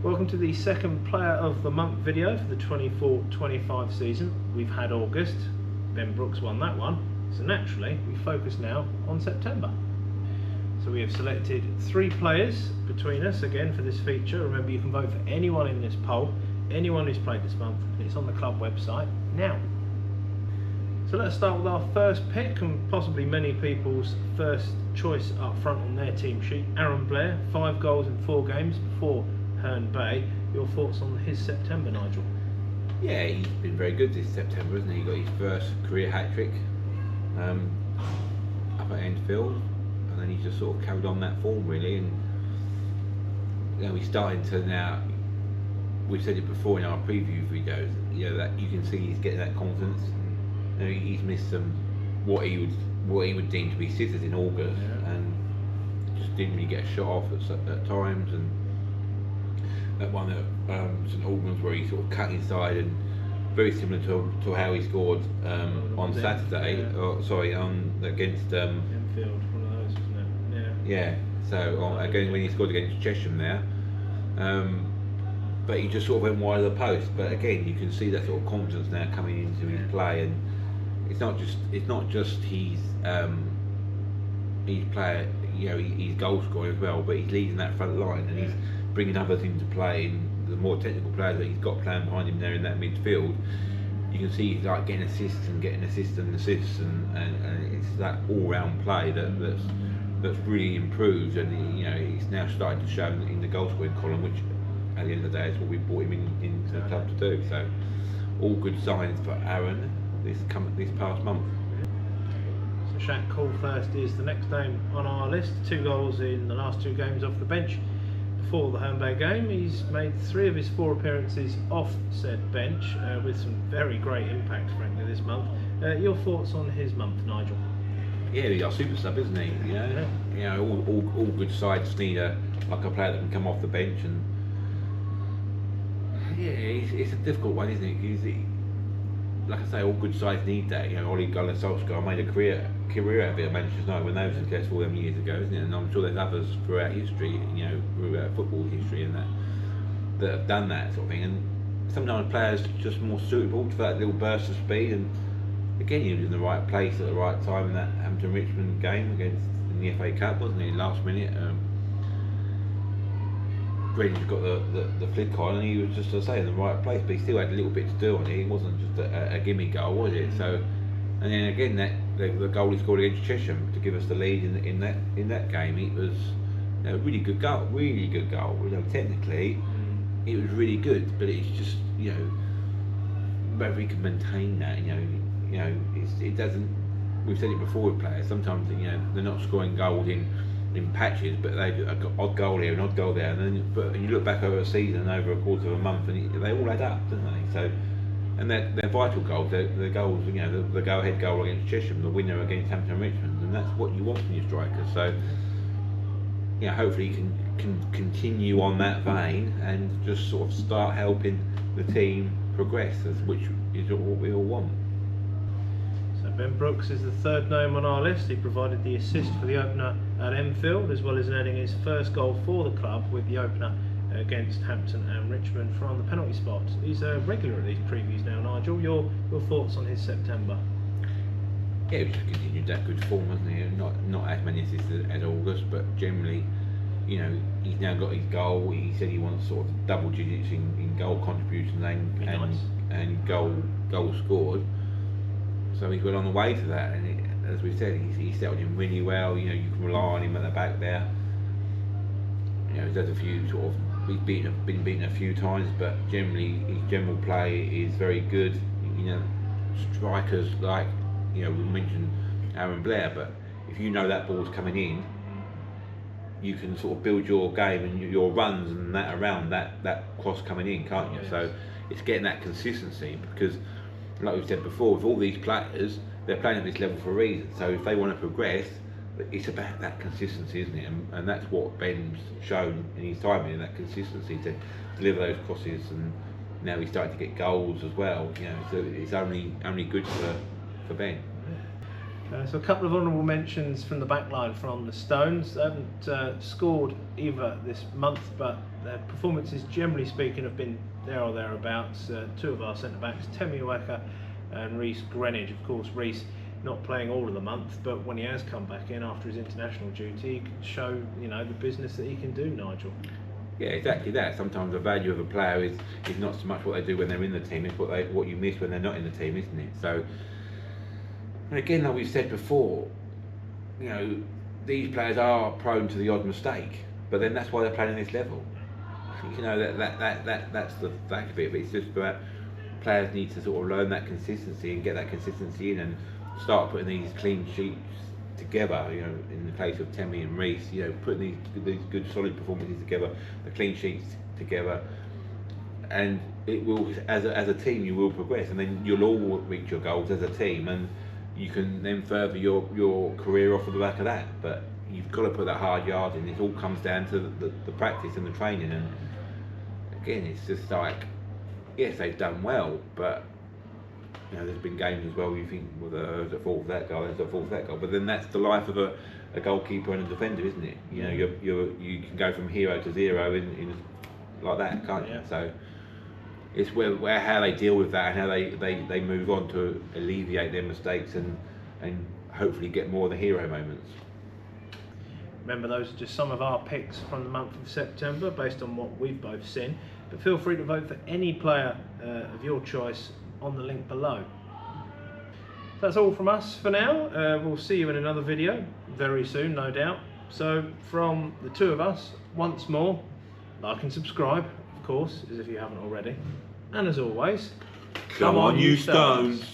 Welcome to the second Player of the Month video for the 24-25 season. We've had August, Ben Brooks won that one, so naturally we focus now on September. So we have selected 3 players between us again for this feature. Remember, you can vote for anyone in this poll, anyone who's played this month, and it's on the club website now. So let's start with our first pick, and possibly many people's first choice up front on their team sheet, Aaron Blair, 5 goals in 4 games before Herne Bay. Your thoughts on his September, Nigel? Yeah, he's been very good this September, hasn't he? He got his first career hat-trick up at Enfield, and then he's just sort of carried on that form really, and you know, he's starting to now, we've said it before in our preview videos, you know, that you can see he's getting that confidence. You know, he's missed some what he would deem to be sitters in August, and just didn't really get a shot off at times, and that one at St Albans where he sort of cut inside, and very similar to how he scored on Saturday, against Enfield, one of those, wasn't it? Yeah. So again, when he scored against Chesham there, but he just sort of went wide of the post. But again, you can see that sort of confidence now coming into his play, and it's not just his player, you know, he's goal scoring as well, but he's leading that front line, and he's bringing others into play, and the more technical players that he's got playing behind him there in that midfield, you can see he's like getting assists, and it's that all-round play that's really improved, and you know, he's now starting to show in the goal scoring column, which at the end of the day is what we brought him into the club to do. So all good signs for Aaron this past month. So Shaco first is the next name on our list. 2 goals in the last 2 games off the bench. Before the Herne Bay game, he's made 3 of his 4 appearances off said bench, with some very great impact, frankly, this month. Your thoughts on his month, Nigel? Yeah, he's our super sub, isn't he? You know, you know, all good sides need a player that can come off the bench, and yeah, it's a difficult one, isn't it? Like I say, all good sides need that. You know, Ole Gunnar Solskjaer made a career out of it at Manchester United when they were successful them years ago, isn't it? And I'm sure there's others throughout history, you know, throughout football history, and that have done that sort of thing. And sometimes players just more suitable to that little burst of speed. And again, he was in the right place at the right time in that Hampton Richmond game in the FA Cup, wasn't he? Last minute, Brendan got the flick on, and he was just, as I say, in the right place, but he still had a little bit to do on it. It wasn't just a gimme goal, was it? So, and then again, the goal he scored against Chesham to give us the lead in that game, it was, you know, really good goal. You know, technically, it was really good, but it's just, you know, whether he can maintain that, you know, it doesn't. We've said it before with players. Sometimes, you know, they're not scoring goals in patches, but they've got an odd goal here, an odd goal there, and then but you look back over a season, over a quarter of a month, and they all add up, don't they? So, and they're vital goals. They're goals, you know, the go-ahead goal against Chesham, the winner against Hampton Richmond, and that's what you want from your strikers. So, you know, hopefully you can continue on that vein and just sort of start helping the team progress, which is what we all want. So Ben Brooks is the 3rd name on our list. He provided the assist for the opener at Enfield, as well as netting his first goal for the club with the opener against Hampton and Richmond from the penalty spot. He's a regular at these previews now, Nigel. Your thoughts on his September? Yeah, he's just continued that good form, hasn't he? Not as many assists as August, but generally, you know, he's now got his goal. He said he wants sort of double digits in goal contributions and goals scored. So he's well on the way to that, and as we said, he's settled in really well. You know, you can rely on him at the back there. You know, he's had a few sort of, he's been beaten a few times, but generally his general play is very good. You know, strikers like, you know, we mentioned Aaron Blair, but if you know that ball's coming in, you can sort of build your game and your runs and that around that cross coming in, can't you? Yes. So it's getting that consistency, because like we've said before, with all these players, they're playing at this level for a reason. So if they want to progress, it's about that consistency, isn't it? And that's what Ben's shown in his time in, that consistency to deliver those crosses, and now he's starting to get goals as well. You know, so it's only good for Ben. So a couple of honourable mentions from the back line from the Stones. They haven't scored either this month, but their performances, generally speaking, have been there or thereabouts. Two of our centre-backs, Temi Weka and Reece Greenwich. Of course, Reece not playing all of the month, but when he has come back in after his international duty, he can show, you know, the business that he can do, Nigel. Yeah, exactly that. Sometimes the value of a player is not so much what they do when they're in the team, it's what you miss when they're not in the team, isn't it? So, and again, like we've said before, you know, these players are prone to the odd mistake, but then that's why they're playing at this level. You know, that's the fact of it. But it's just about players need to sort of learn that consistency and get that consistency in and start putting these clean sheets together. You know, in the case of Temi and Reece, you know, putting these good solid performances together, the clean sheets together, and it will, as a team, you will progress, and then you'll all reach your goals as a team, and you can then further your career off of the back of that. But you've got to put that hard yard in. It all comes down to the practice and the training. And again, it's just like, yes, they've done well, but you know, there's been games as well. You think, well, there's a fault of that goal, there's a fault of that goal. But then that's the life of a goalkeeper and a defender, isn't it? You know, you can go from hero to zero in like that, can't you? So it's where how they deal with that and how they move on to alleviate their mistakes and hopefully get more of the hero moments. Remember, those are just some of our picks from the month of September based on what we've both seen, but feel free to vote for any player of your choice on the link below. That's all from us for now. We'll see you in another video very soon, no doubt. So from the two of us, once more, like and subscribe, of course, as if you haven't already. And as always, come on, you Stones.